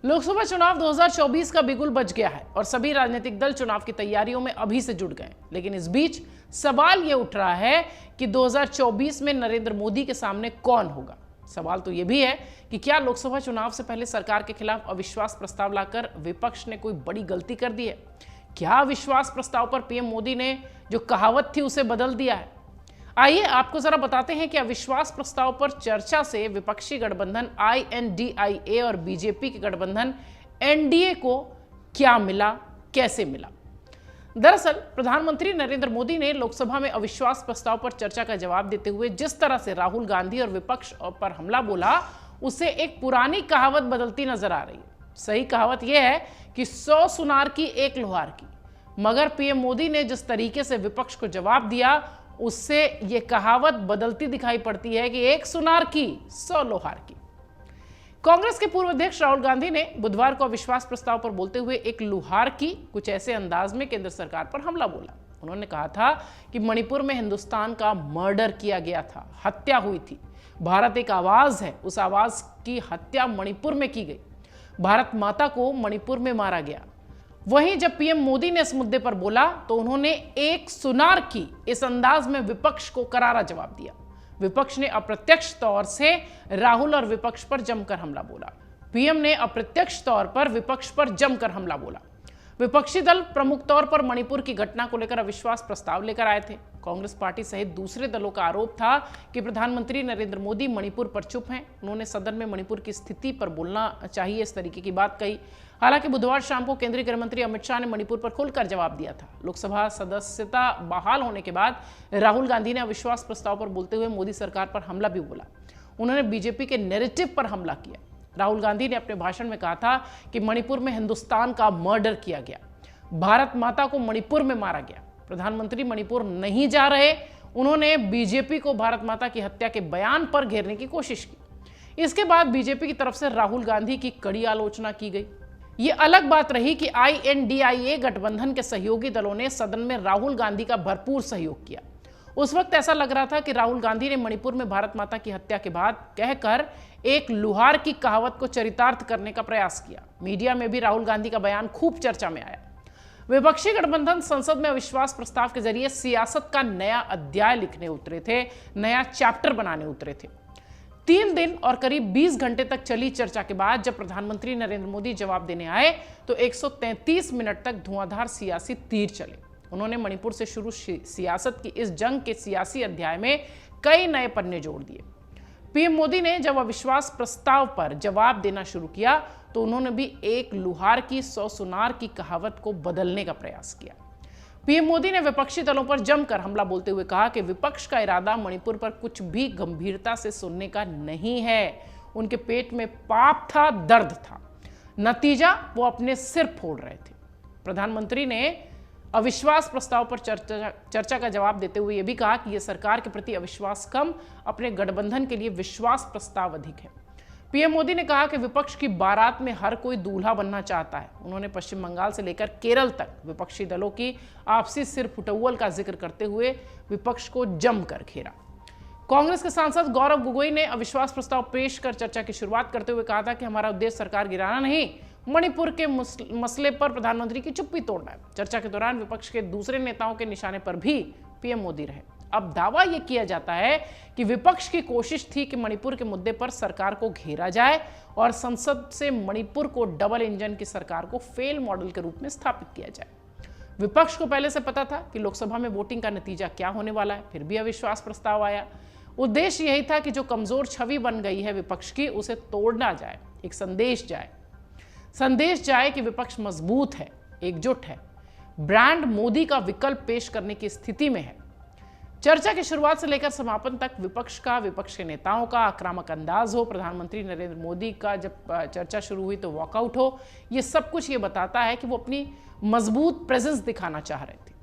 लोकसभा चुनाव 2024 का बिगुल बज गया है और सभी राजनीतिक दल चुनाव की तैयारियों में अभी से जुट गए। लेकिन इस बीच सवाल यह उठ रहा है कि 2024 में नरेंद्र मोदी के सामने कौन होगा। सवाल तो यह भी है कि क्या लोकसभा चुनाव से पहले सरकार के खिलाफ अविश्वास प्रस्ताव लाकर विपक्ष ने कोई बड़ी गलती कर दी है। क्या अविश्वास प्रस्ताव पर पीएम मोदी ने जो कहावत थी उसे बदल दिया है। आइए आपको जरा बताते हैं कि अविश्वास प्रस्ताव पर चर्चा से विपक्षी गठबंधन INDIA और बीजेपी के गठबंधन NDA को क्या मिला, कैसे मिला। दरअसल प्रधानमंत्री नरेंद्र मोदी ने लोकसभा में अविश्वास प्रस्ताव पर चर्चा का जवाब देते हुए जिस तरह से राहुल गांधी और विपक्ष पर हमला बोला, उससे एक पुरानी कहावत बदलती नजर आ रही है। सही कहावत यह है कि 100 सुनार की एक लोहार की, मगर पीएम मोदी ने जिस तरीके से विपक्ष को जवाब दिया उससे यह कहावत बदलती दिखाई पड़ती है कि एक सुनार की 100 लोहार की। कांग्रेस के पूर्व अध्यक्ष राहुल गांधी ने बुधवार को अविश्वास प्रस्ताव पर बोलते हुए एक लुहार की कुछ ऐसे अंदाज में केंद्र सरकार पर हमला बोला। उन्होंने कहा था कि मणिपुर में हिंदुस्तान का मर्डर किया गया था, हत्या हुई थी। भारत एक आवाज है, उस आवाज की हत्या मणिपुर में की गई। भारत माता को मणिपुर में मारा गया। वहीं जब पीएम मोदी ने इस मुद्दे पर बोला तो उन्होंने एक सुनार की इस अंदाज में विपक्ष को करारा जवाब दिया। विपक्ष ने अप्रत्यक्ष तौर से राहुल और विपक्ष पर जमकर हमला बोला। पीएम ने अप्रत्यक्ष तौर पर विपक्ष पर जमकर हमला बोला। विपक्षी दल प्रमुख तौर पर मणिपुर की घटना को लेकर अविश्वास प्रस्ताव लेकर आए थे। कांग्रेस पार्टी सहित दूसरे दलों का आरोप था कि प्रधानमंत्री नरेंद्र मोदी मणिपुर पर चुप हैं। उन्होंने सदन में मणिपुर की स्थिति पर बोलना चाहिए, इस तरीके की बात कही। हालांकि बुधवार शाम को केंद्रीय गृह मंत्री अमित शाह ने मणिपुर पर खुलकर जवाब दिया था। लोकसभा सदस्यता बहाल होने के बाद राहुल गांधी ने अविश्वास प्रस्ताव पर बोलते हुए मोदी सरकार पर हमला भी बोला। उन्होंने बीजेपी के नैरेटिव पर हमला किया। राहुल गांधी ने अपने भाषण में कहा था कि मणिपुर में हिंदुस्तान का मर्डर किया गया, भारत माता को मणिपुर में मारा गया। प्रधानमंत्री मणिपुर नहीं जा रहे। उन्होंने बीजेपी को भारत माता की हत्या के बयान पर घेरने की कोशिश की। इसके बाद बीजेपी की तरफ से राहुल गांधी की कड़ी आलोचना की गई। यह अलग बात रही कि INDIA गठबंधन के सहयोगी दलों ने सदन में राहुल गांधी का भरपूर सहयोग किया। उस वक्त ऐसा लग रहा था कि राहुल गांधी ने मणिपुर में भारत माता की हत्या के बाद कहकर एक लुहार की कहावत को चरितार्थ करने का प्रयास किया। मीडिया में भी राहुल गांधी का बयान खूब चर्चा में आया। विपक्षी गठबंधन संसद में अविश्वास प्रस्ताव के जरिए सियासत का नया अध्याय लिखने उतरे थे, नया चैप्टर बनाने उतरे थे। 3 दिन और करीब 20 घंटे तक चली चर्चा के बाद जब प्रधानमंत्री नरेंद्र मोदी जवाब देने आए तो 133 मिनट तक धुआंधार सियासी तीर चले। उन्होंने मणिपुर से शुरू सियासत की इस जंग के सियासी अध्याय में कई नए पन्ने जोड़ दिए। पीएम मोदी ने जब अविश्वास प्रस्ताव पर जवाब देना शुरू किया तो उन्होंने भी एक लुहार की 100 सुनार की कहावत को बदलने का प्रयास किया। पीएम मोदी ने विपक्षी दलों पर जमकर हमला बोलते हुए कहा कि विपक्ष का इरादा मणिपुर पर कुछ भी गंभीरता से सुनने का नहीं है। उनके पेट में पाप था, दर्द था, नतीजा वो अपने सिर फोड़ रहे थे। प्रधानमंत्री ने अविश्वास प्रस्ताव पर चर्चा का जवाब देते हुए यह भी कहा कि यह सरकार के प्रति अविश्वास कम, अपने गठबंधन के लिए विश्वास प्रस्ताव अधिक है। पीएम मोदी ने कहा कि विपक्ष की बारात में हर कोई दूल्हा बनना चाहता है। उन्होंने पश्चिम बंगाल से लेकर केरल तक विपक्षी दलों की आपसी सिर फुटौल का जिक्र करते हुए विपक्ष को जमकर घेरा। कांग्रेस के सांसद गौरव गोगोई ने अविश्वास प्रस्ताव पेश कर चर्चा की शुरुआत करते हुए कहा था कि हमारा उद्देश्य सरकार गिराना नहीं, मणिपुर के मसले पर प्रधानमंत्री की चुप्पी तोड़ना है। चर्चा के दौरान विपक्ष के दूसरे नेताओं के निशाने पर भी पीएम मोदी रहे। अब दावा यह किया जाता है कि विपक्ष की कोशिश थी कि मणिपुर के मुद्दे पर सरकार को घेरा जाए और संसद से मणिपुर को डबल इंजन की सरकार को फेल मॉडल के रूप में स्थापित किया जाए। विपक्ष को पहले से पता था कि लोकसभा में वोटिंग का नतीजा क्या होने वाला है, फिर भी अविश्वास प्रस्ताव आया। उद्देश्य यही था कि जो कमजोर छवि बन गई है विपक्ष की, उसे तोड़ना जाए, एक संदेश जाए कि विपक्ष मजबूत है, एकजुट है, ब्रांड मोदी का विकल्प पेश करने की स्थिति में है। चर्चा की शुरुआत से लेकर समापन तक विपक्ष के नेताओं का आक्रामक अंदाज हो, प्रधानमंत्री नरेंद्र मोदी का जब चर्चा शुरू हुई तो वॉकआउट हो, ये सब कुछ ये बताता है कि वो अपनी मजबूत प्रेजेंस दिखाना चाह रहे थे।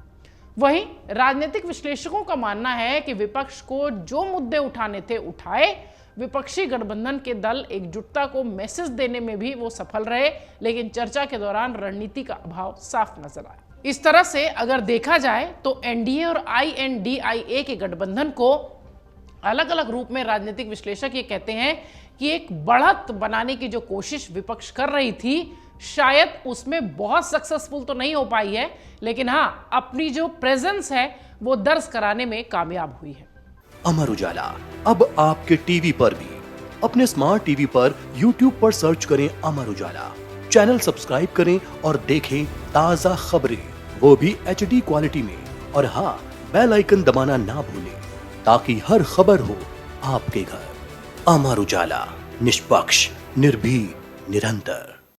वहीं राजनीतिक विश्लेषकों का मानना है कि विपक्ष को जो मुद्दे उठाने थे उठाए। विपक्षी गठबंधन के दल एकजुटता को मैसेज देने में भी वो सफल रहे, लेकिन चर्चा के दौरान रणनीति का अभाव साफ नजर आया। इस तरह से अगर देखा जाए तो एनडीए और INDIA के गठबंधन को अलग अलग रूप में राजनीतिक विश्लेषक ये कहते हैं कि एक बढ़त बनाने की जो कोशिश विपक्ष कर रही थी, शायद उसमें बहुत सक्सेसफुल तो नहीं हो पाई है, लेकिन हां, अपनी जो प्रेजेंस है वो दर्ज कराने में कामयाब हुई है। अमर उजाला अब आपके टीवी पर भी। अपने स्मार्ट टीवी पर YouTube पर सर्च करें अमर उजाला, चैनल सब्सक्राइब करें और देखें ताजा खबरें, वो भी HD क्वालिटी में। और हाँ, बेल आइकन दबाना ना भूलें ताकि हर खबर हो आपके घर। अमर उजाला, निष्पक्ष, निर्भीक, निरंतर।